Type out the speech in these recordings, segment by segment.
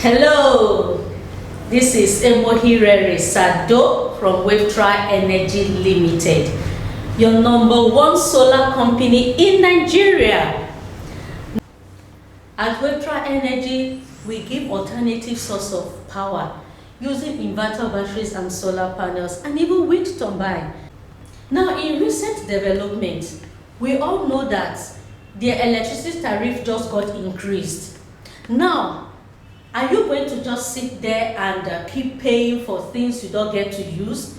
Hello, this is Emohirere Sado from Wavetra Energy Limited, your #1 solar company in Nigeria. At Wavetra Energy, we give alternative source of power using inverter batteries and solar panels and even wind turbine. Now, in recent development, we all know that the electricity tariff just got increased. Now, are you going to just sit there and keep paying for things you don't get to use?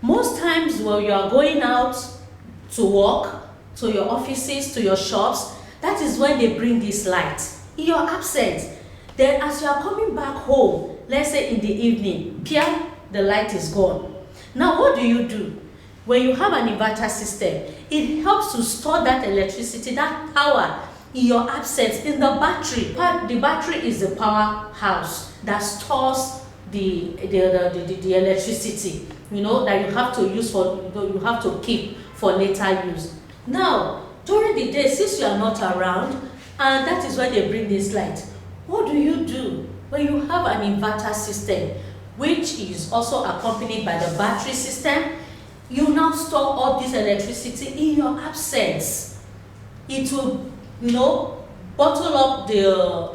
Most times when you are going out to work, to your offices, to your shops, that is when they bring this light. In your absence, then as you are coming back home, let's say in the evening, the light is gone. Now what do? When you have an inverter system, it helps to store that electricity, that power, in your absence in the battery. The battery is the powerhouse that stores the electricity, that you have to use you have to keep for later use. Now, during the day, since you are not around, and that is why they bring this light, what do you do when you have an inverter system, which is also accompanied by the battery system? You now store all this electricity in your absence. It will bottle up the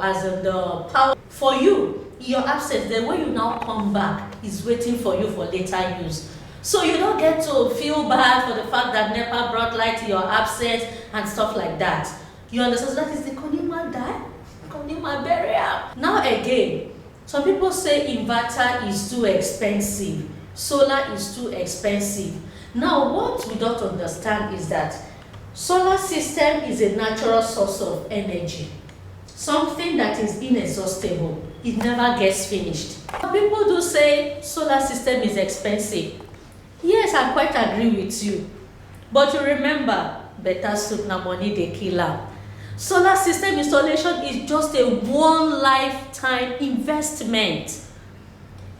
power for you in your absence. Then when you now come back, it's waiting for you for later use. So you don't get to feel bad for the fact that NEPA brought light in your absence and stuff like that. You understand? So that is the Konima die, Konima burial. Now again, some people say inverter is too expensive, solar is too expensive. Now what we don't understand is that solar system is a natural source of energy, something that is inexhaustible. It never gets finished. People do say solar system is expensive. Yes, I quite agree with you. But you remember, better soup na money dey kill am. Solar system installation is just a one lifetime investment.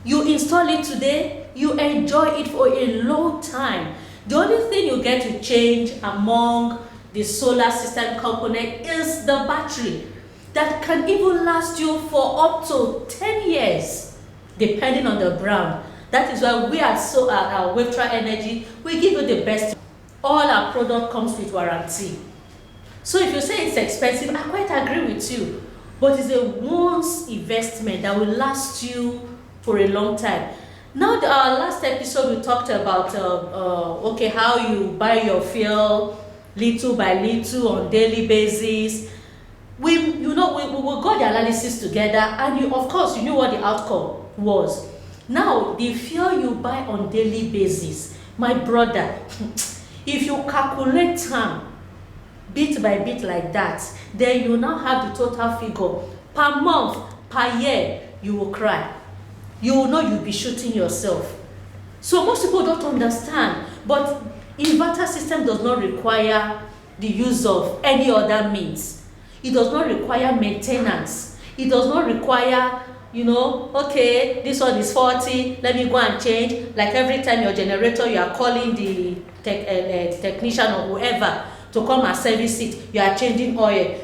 You install it today, you enjoy it for a long time. The only thing you get to change among the solar system component is the battery that can even last you for up to 10 years, depending on the brand. That is why we at Wavetra Energy, we give you the best. All our product comes with warranty. So if you say it's expensive, I quite agree with you. But it's a once investment that will last you for a long time. Now, our last episode we talked about how you buy your fuel little by little on daily basis. We got the analysis together, and of course you knew what the outcome was. Now the fuel you buy on daily basis, my brother, if you calculate time bit by bit like that, then you now have the total figure per month, per year. You will cry. You will know you'll be shooting yourself. So most people don't understand, but inverter system does not require the use of any other means. It does not require maintenance. It does not require, okay, this one is 40, let me go and change. Like every time your generator, you are calling the technician or whoever to come and service it, you are changing oil.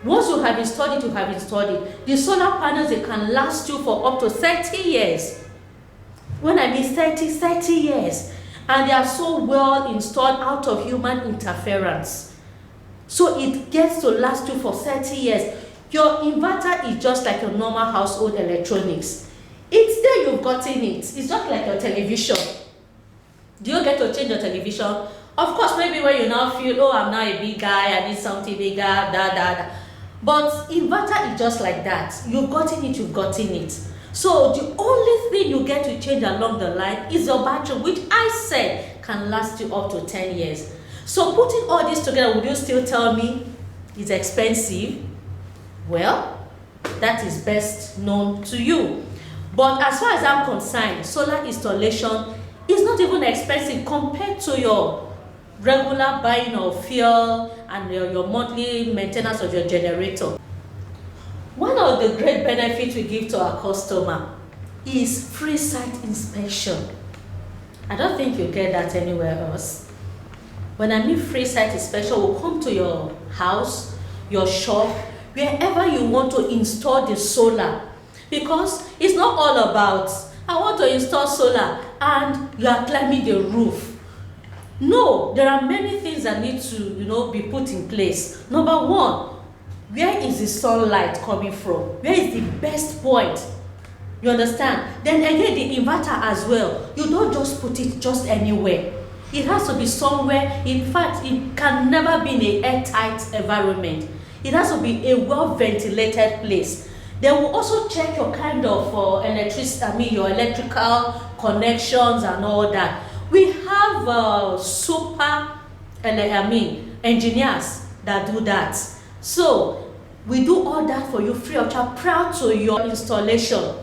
Once you have installed it, you have installed it. The solar panels, they can last you for up to 30 years. When I mean 30 years. And they are so well installed out of human interference. So it gets to last you for 30 years. Your inverter is just like a normal household electronics. It's there, you've gotten it. It's just like your television. Do you get to change your television? Of course, maybe when you now feel, I'm now a big guy, I need something bigger, But inverter is just like that. You've gotten it. So the only thing you get to change along the line is your battery, which I said can last you up to 10 years. So putting all this together, would you still tell me it's expensive? Well, that is best known to you. But as far as I'm concerned, solar installation is not even expensive compared to your regular buying of fuel and your monthly maintenance of your generator. One of the great benefits we give to our customer is free site inspection. I don't think you get that anywhere else. When I mean free site inspection, we'll come to your house, your shop, wherever you want to install the solar. Because it's not all about, I want to install solar and you are climbing the roof. No, there are many things that need to, be put in place. Number one, where is the sunlight coming from? Where is the best point? You understand? Then again, the inverter as well. You don't just put it just anywhere. It has to be somewhere. In fact, it can never be in an airtight environment. It has to be a well-ventilated place. They will also check your kind of your electrical connections and all that. We have engineers that do that. So we do all that for you free of charge prior to your installation.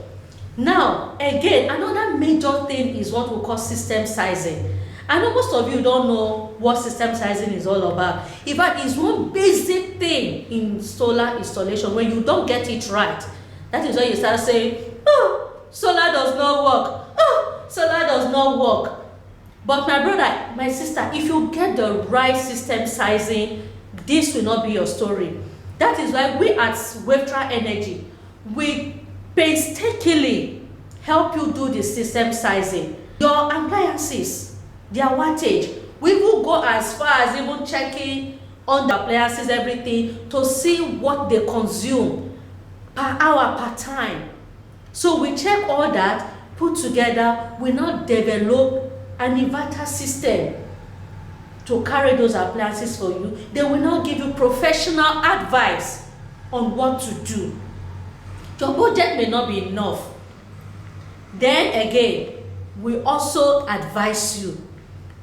Now, again, another major thing is what we call system sizing. I know most of you don't know what system sizing is all about. In fact, it's one basic thing in solar installation. When you don't get it right, that is when you start saying, oh, solar does not work. Oh, solar does not work. But my brother, my sister, if you get the right system sizing, this will not be your story. That is why we at Wavetra Energy, we painstakingly help you do the system sizing. Your appliances, their wattage, we will go as far as even checking on the appliances, everything, to see what they consume per hour, per time. So we check all that, put together, we now develop an inverter system to carry those appliances for you. They will now give you professional advice on what to do. Your budget may not be enough. Then again, we also advise you.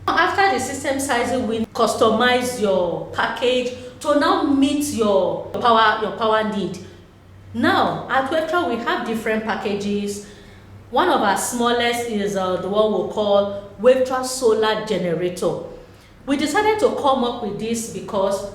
After the system sizing, we customize your package to now meet your power need. Now, at Wavetra, we have different packages. One of our smallest is the one we call Wavetra Solar Generator. We decided to come up with this because,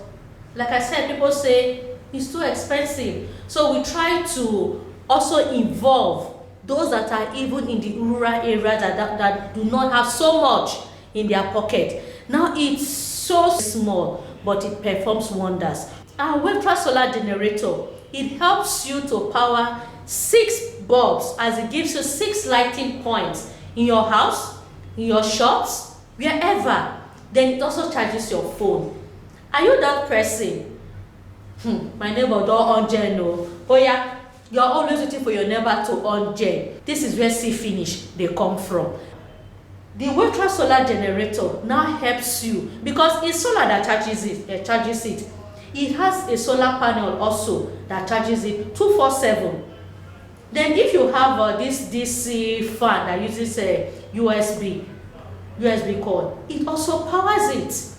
like I said, people say it's too expensive. So we try to also involve those that are even in the rural areas that do not have so much in their pocket. Now it's so small, but it performs wonders. Our Wavetra Solar Generator, it helps you to power 6 bulbs, as it gives you 6 lighting points in your house, in your shops, wherever. Then it also charges your phone. Are you that person? My neighbor don't on gen. Oh yeah, you're always waiting for your neighbor to on gen. This is where see finish they come from. The Wavetra Solar Generator now helps you because it's solar that charges it. It has a solar panel also that charges it 24/7. Then if you have this DC fan that uses a USB cord, it also powers it.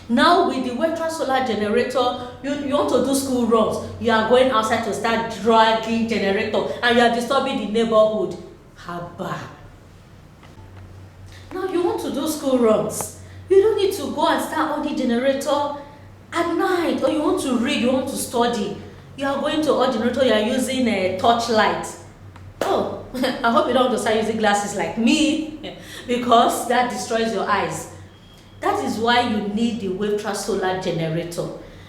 Now with the Wavetra Solar Generator, you want to do school runs, you are going outside to start dragging generator and you are disturbing the neighborhood. Haba. Now you want to do school runs, you don't need to go and start on the generator at night, or you want to read, you want to study. You are going to on generator, you are using a torchlight. Oh, I hope you don't want to start using glasses like me because that destroys your eyes. That is why you need the Wavetra Solar Generator.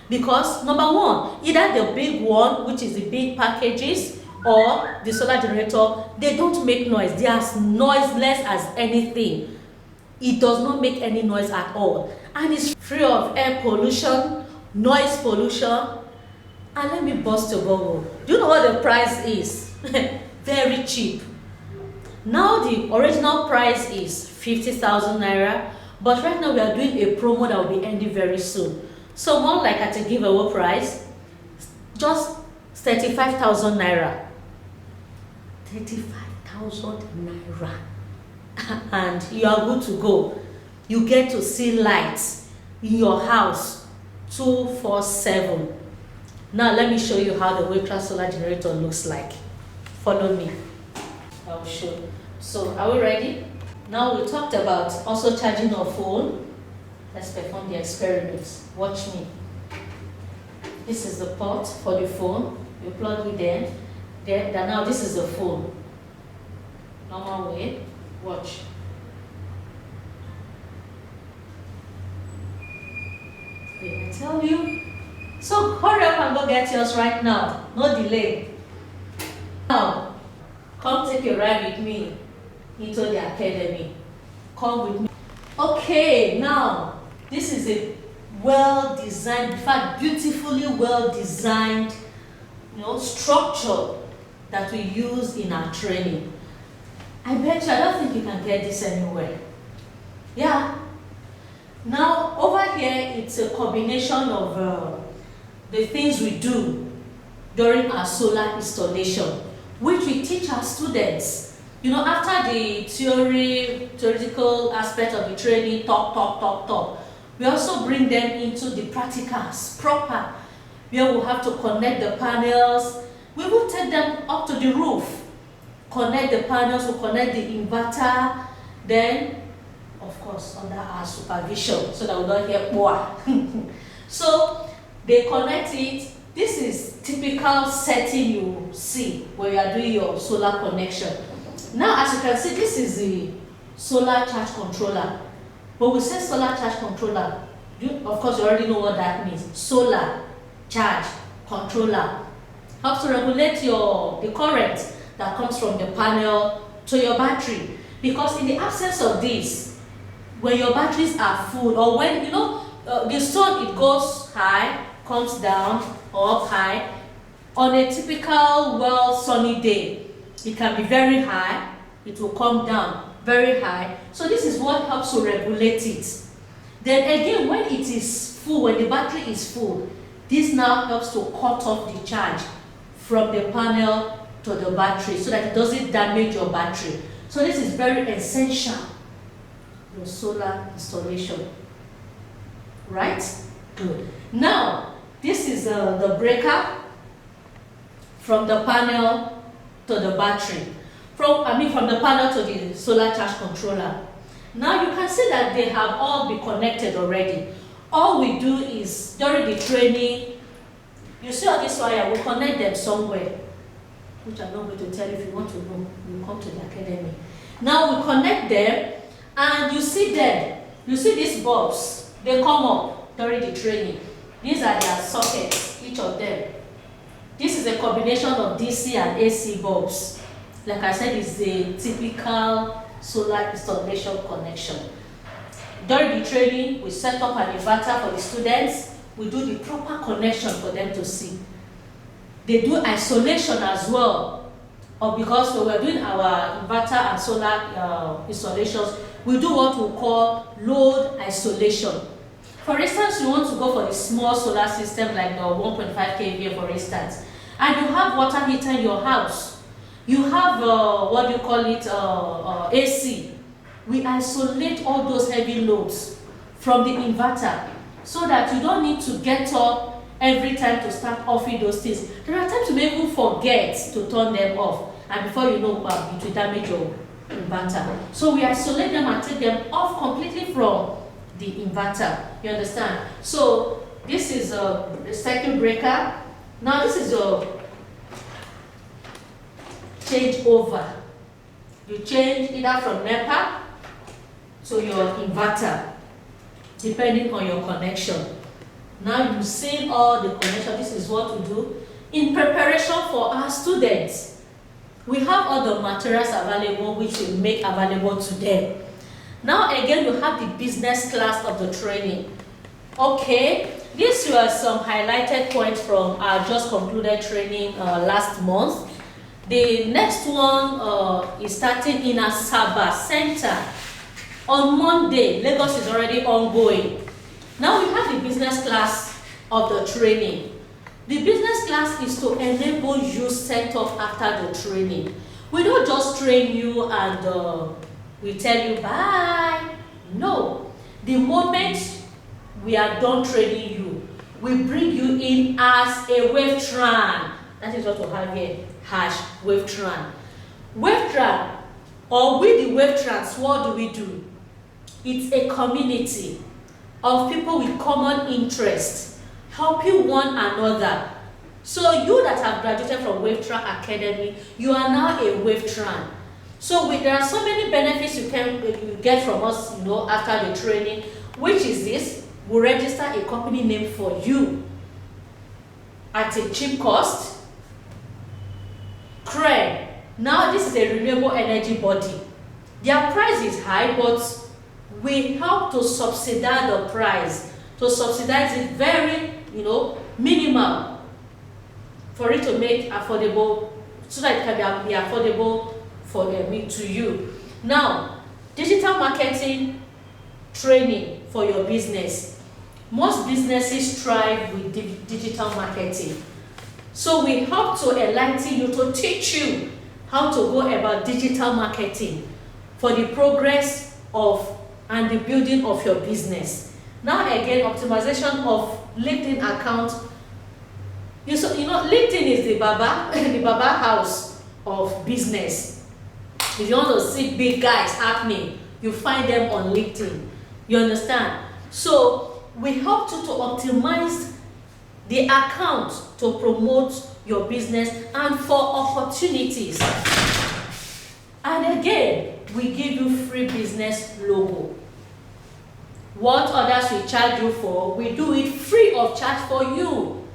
Because number one, either the big one, which is the big packages, or the solar generator, they don't make noise. They are noiseless as anything. It does not make any noise at all. And it's free of air pollution, noise pollution. And let me bust your bubble. Do you know what the price is? Very cheap. Now the original price is 50,000 naira, but right now we are doing a promo that will be ending very soon. So more like at a giveaway price, just 35,000 naira. 35,000 naira. And you are good to go. You get to see lights in your house 24/7. Now let me show you how the Wavetra Solar Generator looks like. Follow me. I will show you. So are we ready? Now we talked about also charging your phone. Let's perform the experiments. Watch me. This is the port for the phone. You plug it in. Then now this is the phone. Normal way. Watch. Did I tell you? So hurry up and go get yours right now. No delay. Now, come take a ride with me into the academy. Come with me. Okay, now, this is a well-designed, in fact, beautifully well-designed, structure that we use in our training. I bet you, I don't think you can get this anywhere. Yeah. Now, over here, it's a combination of the things we do during our solar installation, which we teach our students. After the theoretical aspect of the training, talk, we also bring them into the practicals, proper, where we have to connect the panels. We will take them up to the roof, connect the panels, we connect the inverter, then, of course, under our supervision, so that we don't hear boah. So, they connect it. This is typical setting you see when you are doing your solar connection. Now, as you can see, this is the solar charge controller. When we say solar charge controller, of course, you already know what that means. Solar charge controller helps to regulate the current that comes from the panel to your battery. Because in the absence of this, when your batteries are full, or when the sun, it goes high, comes down, or up high. On a typical sunny day, it can be very high, it will come down very high. So this is what helps to regulate it. Then again, when it is full, when the battery is full, this now helps to cut off the charge from the panel to the battery so that it doesn't damage your battery. So this is very essential, the solar installation. Right? Good. Now, this is the breaker from the panel to the battery. From the panel to the solar charge controller. Now you can see that they have all been connected already. All we do is, during the training, you see all this wire, we connect them somewhere, which I'm not going to tell you. If you want to know, you come to the academy. Now we connect them, and you see them. You see these bulbs, they come up during the training. These are their sockets, each of them. This is a combination of DC and AC bulbs. Like I said, it's a typical solar installation connection. During the training, we set up an inverter for the students. We do the proper connection for them to see. They do isolation as well. Or because when we're doing our inverter and solar installations, we do what we call load isolation. For instance, you want to go for the small solar system like the 1.5 kVA, for instance, and you have water heater in your house. You have AC. We isolate all those heavy loads from the inverter so that you don't need to get up every time to start offing those things. There are times you may even forget to turn them off, and before you know, it will damage your inverter. So we isolate them and take them off completely from the inverter. You understand? So this is the circuit breaker. Now this is a change over. You change either from NEPA to your inverter, depending on your connection. Now you've seen all the connection. This is what we do in preparation for our students. We have all the materials available, which we make available to them. Now again, you have the business class of the training. Okay, these were some highlighted points from our just concluded training last month. The next one is starting in Asaba Center on Monday. Lagos is already ongoing. Now we have the business class of the training. The business class is to enable you set up after the training. We don't just train you and we tell you bye. No. The moment we are done training you, we bring you in as a Wavetra. That is what we have here. #Wavetra. Wavetra, or we the Wavetrans, what do we do? It's a community of people with common interests, helping one another. So you that have graduated from Wavetra Academy, you are now a Wavetran. So there are so many benefits you get from us, after the training. Which is this? We register a company name for you at a cheap cost. Now this is a renewable energy body. Their price is high, but we help to subsidize the price, to subsidize it very, minimal, for it to make affordable, so that it can be affordable for me to you. Now, digital marketing training for your business. Most businesses thrive with digital marketing. So we hope to enlighten you, to teach you how to go about digital marketing for the progress of and the building of your business. Now again, optimization of LinkedIn account. LinkedIn is the Baba house of business. If you want to see big guys happening, you find them on LinkedIn. You understand? So we help you to optimize the account to promote your business and for opportunities. And again, we give you free business logo. What others will charge you for, we do it free of charge for you,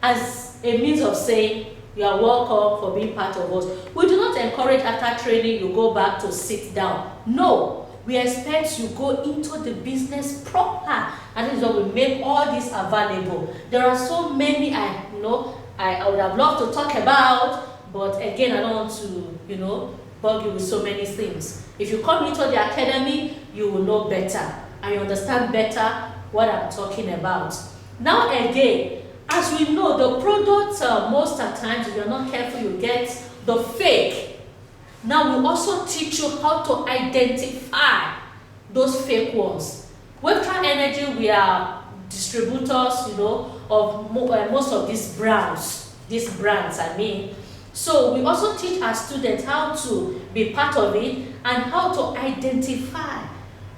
as a means of saying you are welcome for being part of us. We do not encourage after training you go back to sit down. No, we expect you go into the business proper, and this is why we make all this available. There are so many I would have loved to talk about, but again, I don't want to bug you with so many things. If you come into the academy, you will know better and you understand better what I'm talking about. Now again, as we know, the product most of the times, if you're not careful, you get the fake. Now we also teach you how to identify those fake ones. Wavetra Energy, we are distributors, of most of these brands. So we also teach our students how to be part of it and how to identify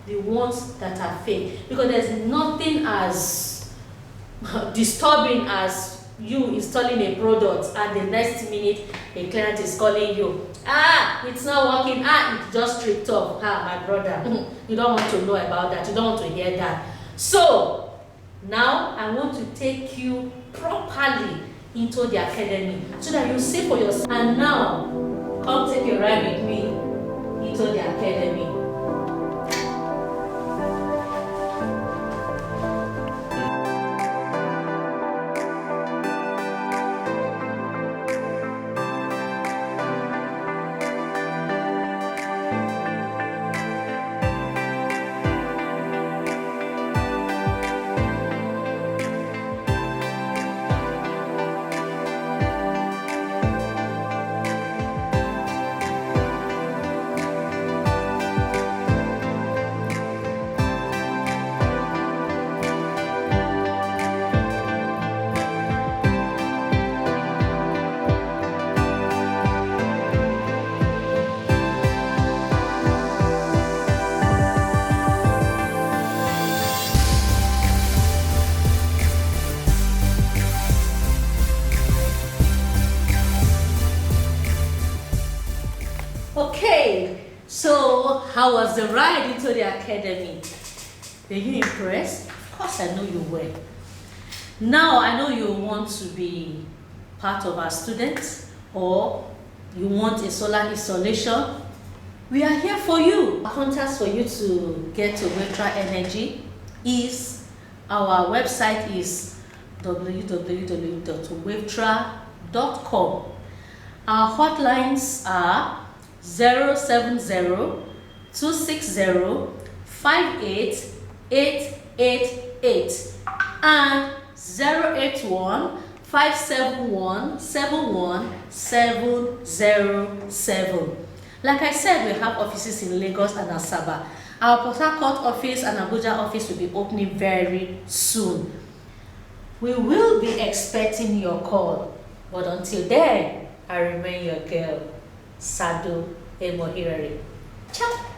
the ones that are fake, because there's nothing as disturbing as you installing a product and the next minute a client is calling you, it's not working, it just tripped off. My brother, you don't want to know about that, you don't want to hear that. So now I want to take you properly into the academy so that you see for yourself. And now come take a ride with me into the academy. Okay, so how was the ride into the academy? Were you impressed? Of course I know you were. Now I know you want to be part of our students, or you want a solar installation. We are here for you. Contacts for you to get to Wavetra Energy is, our website is www.wavetra.com. Our hotlines are 070-260-58888 and 081-571-71707. Like I said, we have offices in Lagos and Asaba. Our Port Harcourt office and Abuja office will be opening very soon. We will be expecting your call, but until then, I remain your girl, Sado Emohirari. Ciao!